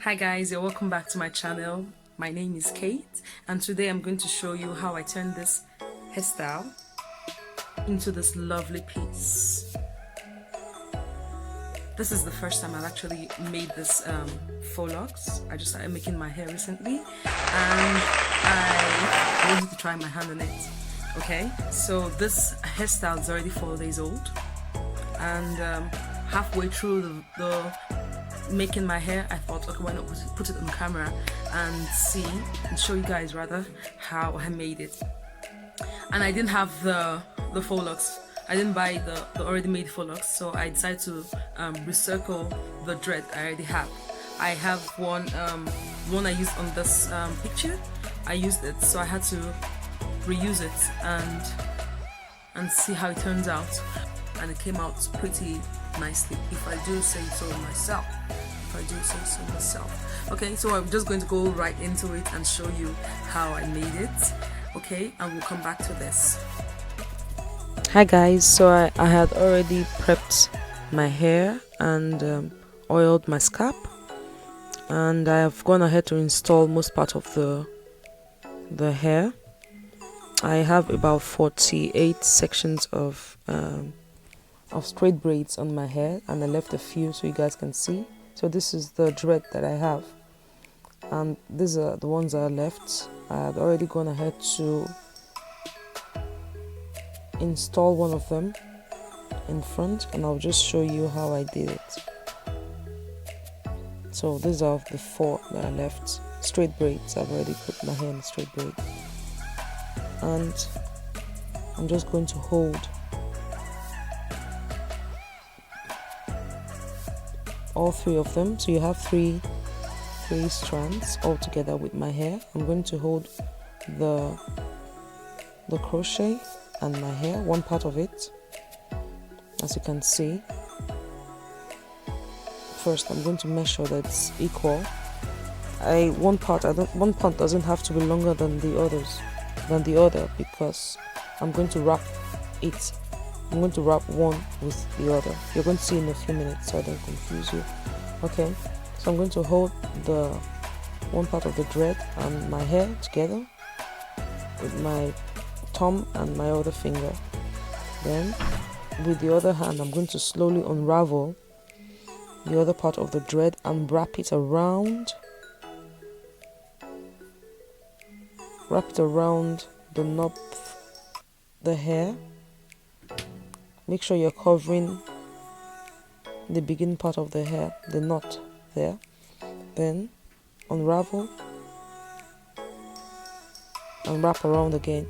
Hi guys, you're welcome back to my channel. My name is Kate and today I'm going to show you how I turn this hairstyle into this lovely piece. This is the first time I've actually made this faux locs. I just started making my hair recently and I wanted to try my hand on it. Okay, so this hairstyle is already 4 days old and halfway through the making my hair, I thought, okay, why not put it on camera and show you guys rather how I made it. And I didn't have the faux locs. I didn't buy the already made faux locs, so I decided to recircle the Dredd I already have. I have one I used on this picture. I used it, so I had to reuse it and see how it turns out. And it came out pretty nicely, if I do say so myself. Okay, so I'm just going to go right into it and show you how I made it. Okay, and we'll come back to this. Hi guys, so I had already prepped my hair and oiled my scalp, and I have gone ahead to install most part of the hair. I have about 48 sections of straight braids on my hair, and I left a few so you guys can see. So this is the Dredd that I have, and these are the ones that are left. I had already gone ahead to install one of them in front, and I'll just show you how I did it. So these are the 4 that are left, straight braids. I've already put my hair in straight braid, and I'm just going to hold all 3 of them, so you have three strands all together with my hair. I'm going to hold the crochet and my hair, one part of it, as you can see. First I'm going to make sure that it's equal. One part doesn't have to be longer than the other, because I'm going to wrap it. I'm going to wrap one with the other. You're going to see in a few minutes, so I don't confuse you. Okay, so I'm going to hold the one part of the Dredd and my hair together with my thumb and my other finger. Then with the other hand, I'm going to slowly unravel the other part of the Dredd and wrap it around the knob, the hair. Make sure you're covering the beginning part of the hair, the knot there. Then unravel and wrap around again.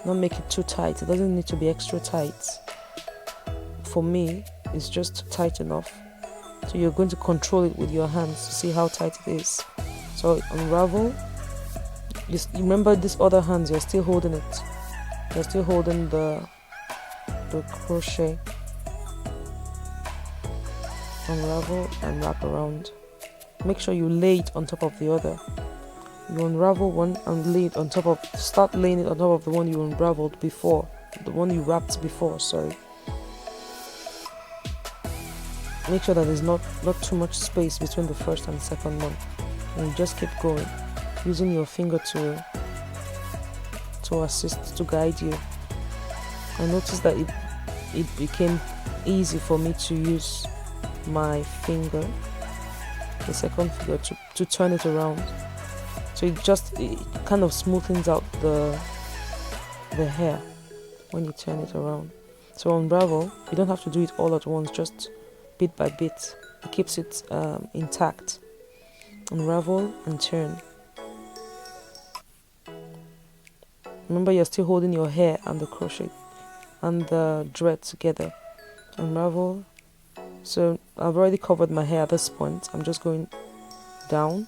Don't make it too tight. It doesn't need to be extra tight. For me, it's just tight enough. So you're going to control it with your hands to see how tight it is. So unravel. Just remember, this other hand, you're still holding it. You're still holding the crochet. Unravel and wrap around. Make sure you lay it on top of the other. You unravel one and lay it on top of. Start laying it on top of the one you unraveled before, the one you wrapped before. Sorry. Make sure that there's not too much space between the first and second one, and you just keep going, using your finger to assist, to guide you. I noticed that it became easy for me to use my finger, the second finger, to turn it around. So it kind of smoothens out the hair when you turn it around. So unravel. You don't have to do it all at once, just bit by bit. It keeps it intact. Unravel and turn. Remember, you're still holding your hair and the crochet and the Dredd together. Unravel. So I've already covered my hair at this point. I'm just going down.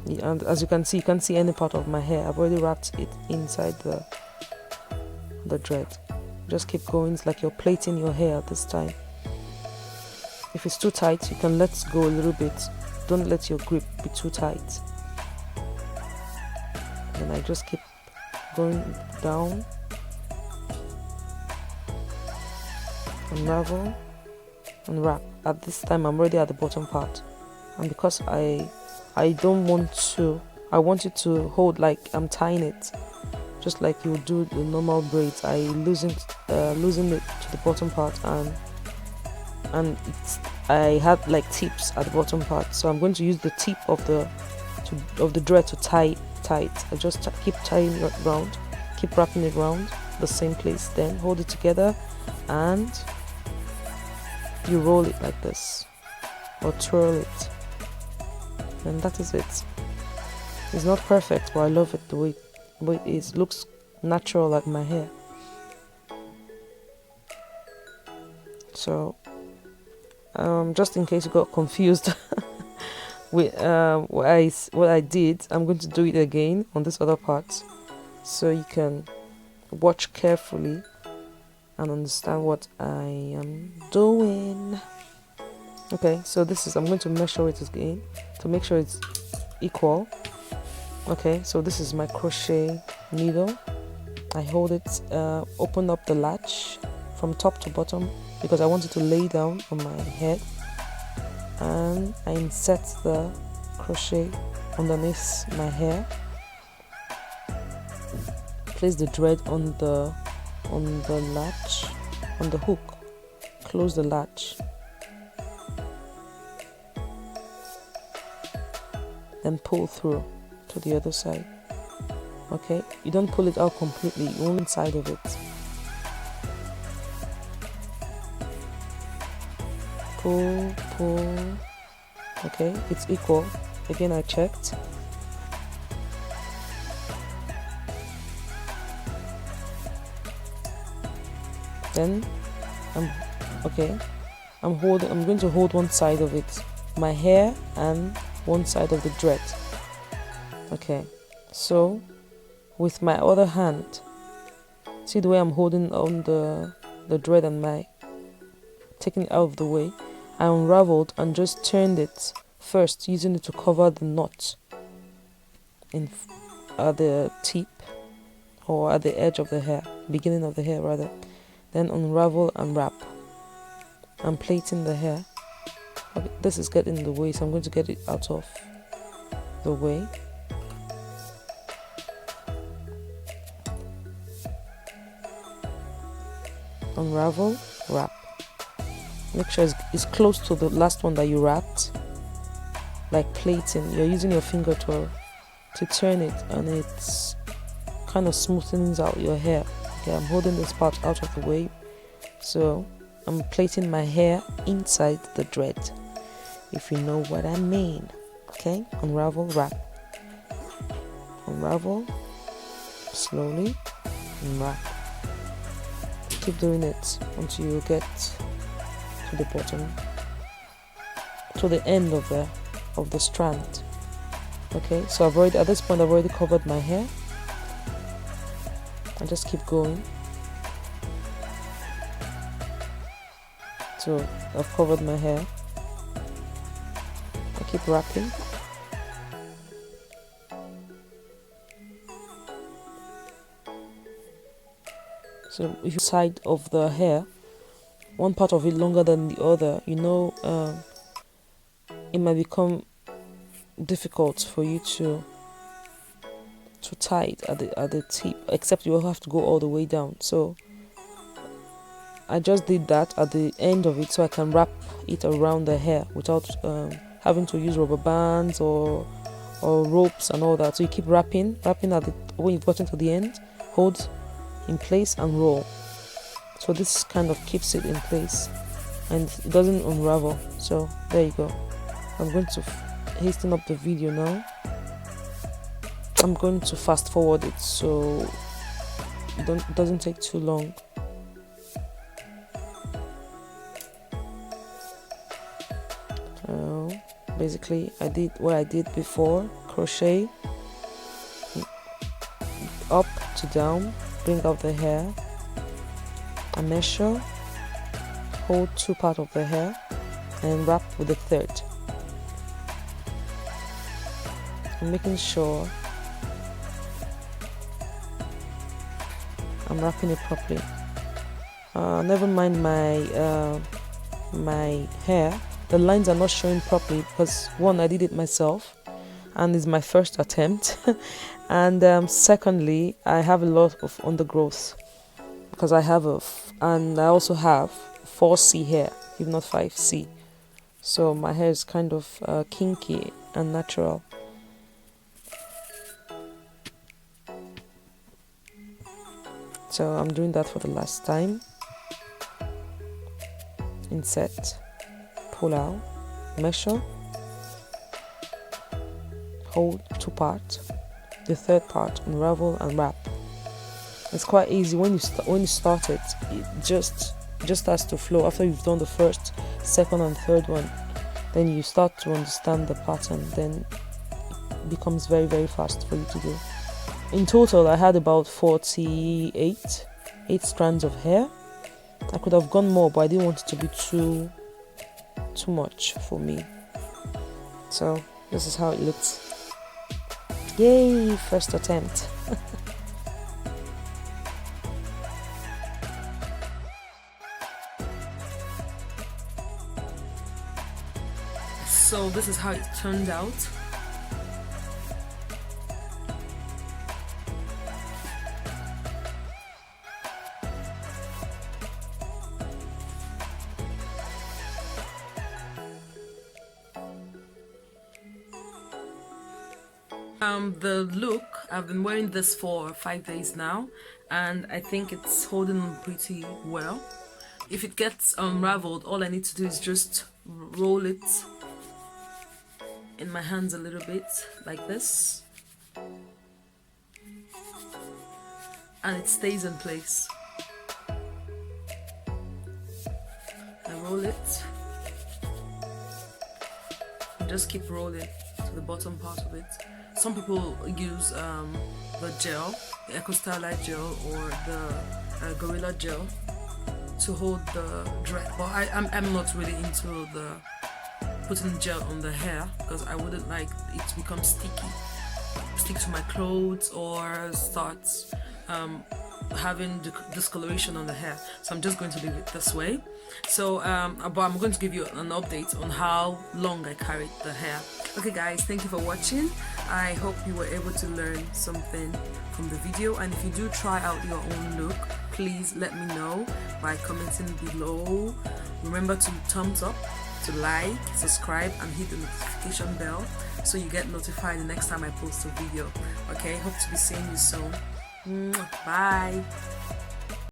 And as you can can't see any part of my hair. I've already wrapped it inside the Dredd. Just keep going. It's like you're plaiting your hair at this time. If it's too tight, you can let go a little bit. Don't let your grip be too tight. And I just keep going down, unravel and wrap. At this time I'm already at the bottom part, and because I don't want to, I want it to hold like I'm tying it, just like you would do the normal braids. I loosen it to the bottom part, and I have like tips at the bottom part, so I'm going to use the tip of the dread to tie it. I just keep tying it round, keep wrapping it round the same place, then hold it together and you roll it like this or twirl it, and that is it. It's not perfect, but I love it the way it is. Looks natural like my hair. So just in case you got confused with what I did, I'm going to do it again on this other part so you can watch carefully and understand what I am doing. Okay, so I'm going to measure it again to make sure it's equal. Okay, so this is my crochet needle. I hold it, open up the latch from top to bottom because I want it to lay down on my head, and I insert the crochet underneath my hair, place the dread on the latch, on the hook, close the latch, then pull through to the other side. Okay, you don't pull it out completely, one side of it. Pull. Okay, it's equal. Again, I checked. Then I'm going to hold one side of it, my hair, and one side of the dread. Okay, so with my other hand, see the way I'm holding on the dread and taking it out of the way, I unraveled and just turned it first, using it to cover the knot at the tip or at the edge of the hair, beginning of the hair rather. Then unravel and wrap. I'm plaiting the hair. Okay, this is getting in the way, so I'm going to get it out of the way. Unravel, wrap. Make sure it's close to the last one that you wrapped, like plaiting. You're using your finger to turn it, and it's kind of smoothens out your hair. Okay, I'm holding this part out of the way, so I'm plaiting my hair inside the dread, if you know what I mean. Okay, unravel, wrap. Unravel slowly and wrap. Keep doing it until you get to the bottom, to the end of the strand. Okay, so at this point I've already covered my hair. I just keep going. So I've covered my hair. I keep wrapping. So if you side of the hair, one part of it longer than the other, it might become difficult for you to tie it at the tip, except you will have to go all the way down. So I just did that at the end of it so I can wrap it around the hair without having to use rubber bands or ropes and all that. So you keep wrapping when you've gotten to the end, hold in place and roll. So this kind of keeps it in place and it doesn't unravel. So there you go. I'm going to hasten up the video now. I'm going to fast forward it so it doesn't take too long. So basically I did what I did before: crochet up to down, bring out the hair, I measure, hold two parts of the hair and wrap with the third. I'm making sure I'm wrapping it properly. Never mind my my hair, the lines are not showing properly because one, I did it myself and it's my first attempt and secondly, I have a lot of undergrowth because and I also have 4C hair, if not 5C. So my hair is kind of kinky and natural. So I'm doing that for the last time. Insert, pull out, measure, hold 2 parts, the third part unravel and wrap. It's quite easy when you start it. It just starts to flow after you've done the first, second and third one. Then you start to understand the pattern. Then it becomes very, very fast for you to do. In total, I had about 48 strands of hair. I could have gone more, but I didn't want it to be too much for me. So this is how it looks. Yay, first attempt. So this is how it turned out. The look, I've been wearing this for 5 days now and I think it's holding on pretty well. If it gets unraveled, all I need to do is just roll it in my hands a little bit like this and it stays in place. I roll it and just keep rolling to the bottom part of it. Some people use the gel, the Eco Starlight gel or the Gorilla gel to hold the Dredd, but I'm not really into the putting gel on the hair because I wouldn't like it to become stick to my clothes or start having discoloration on the hair. So I'm just going to leave it this way. So but I'm going to give you an update on how long I carried the hair. Okay guys, thank you for watching. I hope you were able to learn something from the video, and if you do try out your own look, please let me know by commenting below. Remember to thumbs up, to like, subscribe and hit the notification bell so you get notified the next time I post a video. Okay, hope to be seeing you soon. Bye.